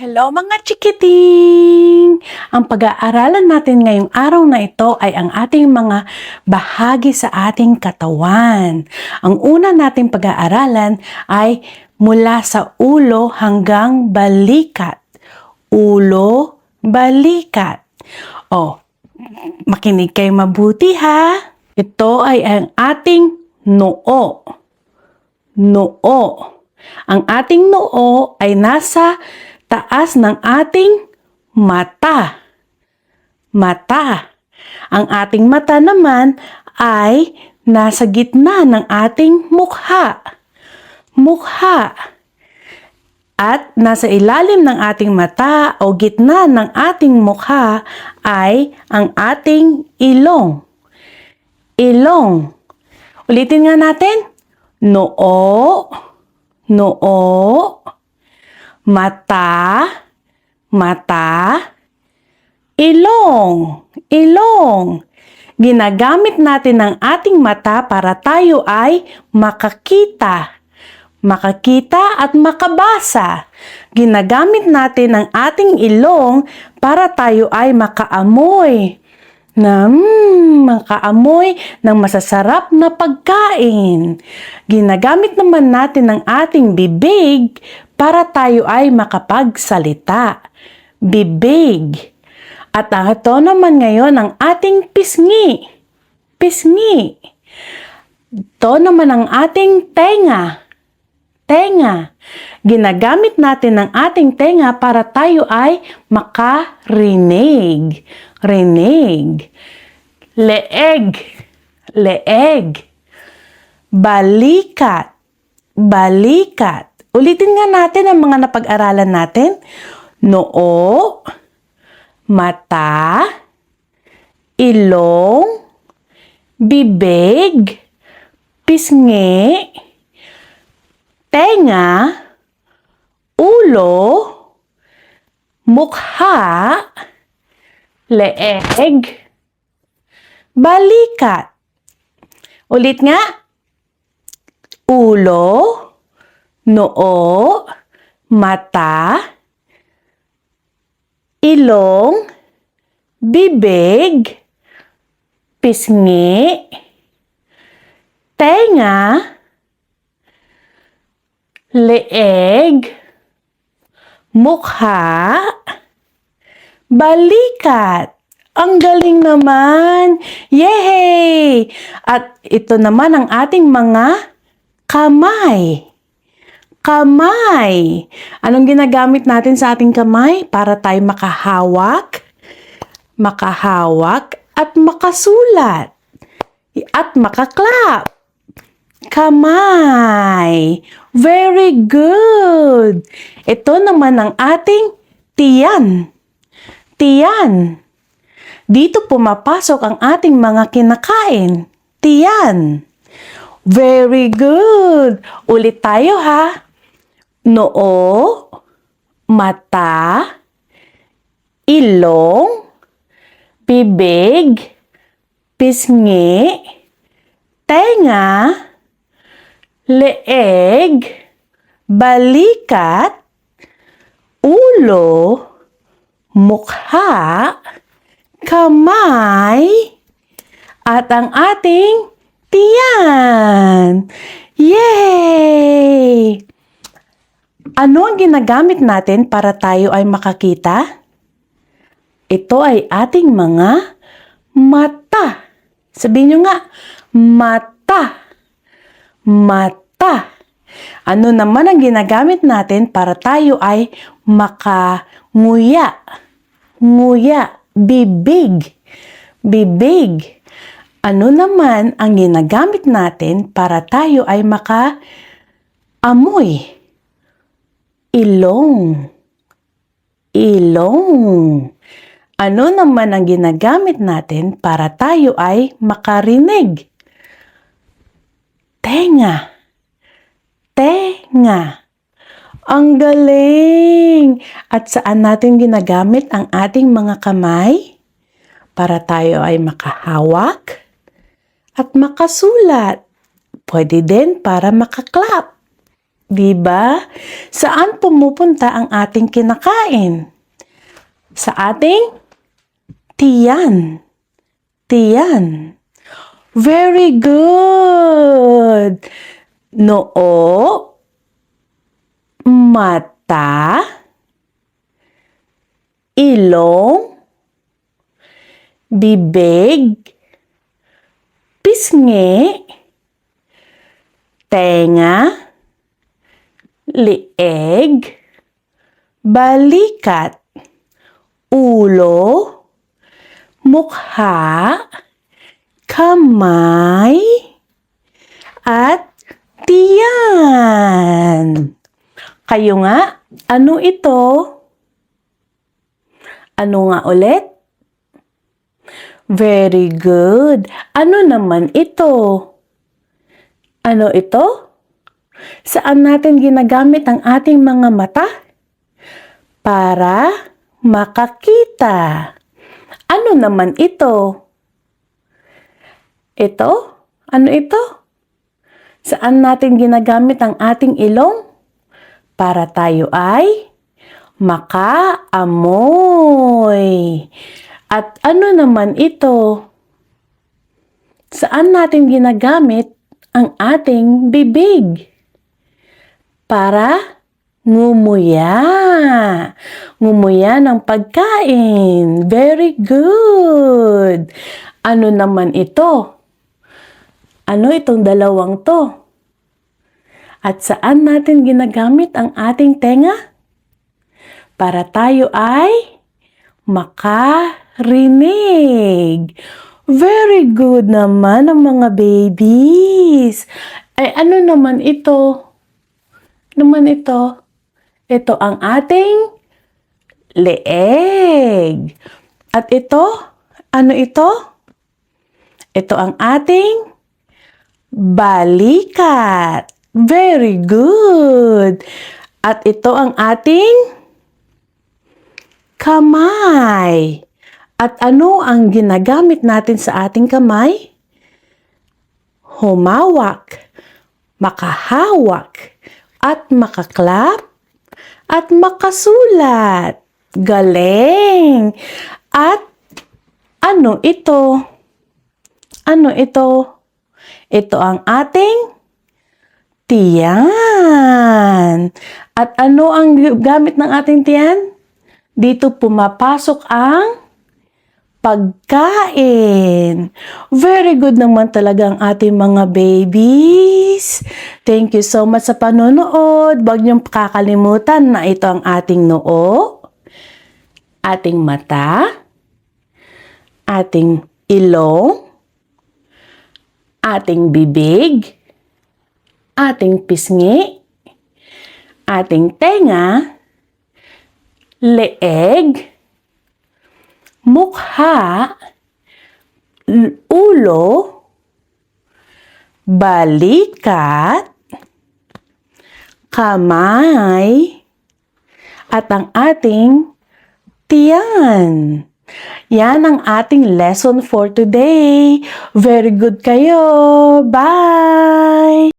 Hello mga chikiting! Ang pag-aaralan natin ngayong araw na ito ay ang ating mga bahagi sa ating katawan. Ang una nating pag-aaralan ay mula sa ulo hanggang balikat. Ulo, balikat. O, makinig kayo mabuti ha. Ito ay ang ating noo. Noo. Ang ating noo ay nasa taas ng ating mata. Mata. Ang ating mata naman ay nasa gitna ng ating mukha. Mukha. At nasa ilalim ng ating mata o gitna ng ating mukha ay ang ating ilong. Ilong. Ulitin nga natin. Noo. Noo. Mata, mata, ilong, ilong. Ginagamit natin ang ating mata para tayo ay makakita. Makakita at makabasa. Ginagamit natin ang ating ilong para tayo ay makaamoy. Makaamoy ng masasarap na pagkain. Ginagamit naman natin ang ating bibig para tayo ay makapagsalita. Bibig. At ito naman ngayon ang ating pisngi. Pisngi. Ito naman ang ating tenga. Tenga. Ginagamit natin ang ating tenga para tayo ay makarinig. Rinig. Leeg. Leeg. Balikat. Balikat. Ulitin nga natin ang mga napag-aralan natin. Noo, mata, ilong, bibig, pisngi, tenga, ulo, mukha, leeg, balikat. Ulit nga. Ulo, noo, mata, ilong, bibig, pisngi, tenga, leeg, mukha, balikat. Ang galing naman! Yay! At ito naman ang ating mga kamay. Kamay. Anong ginagamit natin sa ating kamay? Para tayo makahawak, makahawak at makasulat. At makaklap. Kamay. Very good. Ito naman ang ating tiyan. Tiyan. Dito pumapasok ang ating mga kinakain. Tiyan. Very good. Ulit tayo ha. Noo, mata, ilong, bibig, pisngi, tenga, leeg, balikat, ulo, mukha, kamay, at ang ating tiyan. Yay! Ano ang ginagamit natin para tayo ay makakita? Ito ay ating mga mata. Sabihin nyo nga, mata. Mata. Ano naman ang ginagamit natin para tayo ay makanguya? Nguya. Bibig. Bibig. Ano naman ang ginagamit natin para tayo ay makaamoy? Ilong. Ilong. Ano naman ang ginagamit natin para tayo ay makarinig? Tenga. Tenga. Ang galing! At saan natin ginagamit ang ating mga kamay? Para tayo ay makahawak at makasulat. Pwede din para makaklap. Di ba? Saan pumupunta ang ating kinakain? Sa ating tiyan. Tiyan. Very good. Noo, mata, ilong, bibig, pisngi, tenga, lieg, balikat, ulo, mukha, kamay, at tiyan. Kayo nga, ano ito? Ano nga ulit? Very good. Ano naman ito? Ano ito? Saan natin ginagamit ang ating mga mata? Para makakita. Ano naman ito? Ito? Ano ito? Saan natin ginagamit ang ating ilong? Para tayo ay makaamoy. At ano naman ito? Saan natin ginagamit ang ating bibig? Para ngumuya. Ngumuya ng pagkain. Very good. Ano naman ito? Ano itong dalawang to? At saan natin ginagamit ang ating tenga? Para tayo ay makarinig. Very good naman ang mga babies. Ay, ano naman ito? Naman ito? Ito ang ating leeg. At ito? Ano ito? Ito ang ating balikat. Very good. At ito ang ating kamay. At ano ang ginagamit natin sa ating kamay? Humawak, makahawak, at makaklap, at makasulat. Galing! At ano ito? Ano ito? Ito ang ating tiyan. At ano ang gamit ng ating tiyan? Dito pumapasok ang pagkain. Very good naman talaga ang ating mga babies. Thank you so much sa panonood. Huwag niyong kakalimutan na ito ang ating noo, ating mata, ating ilong, ating bibig, ating pisngi, ating tenga, leeg, mukha, ulo, balikat, kamay, at ang ating tiyan. Yan ang ating lesson for today. Very good kayo. Bye!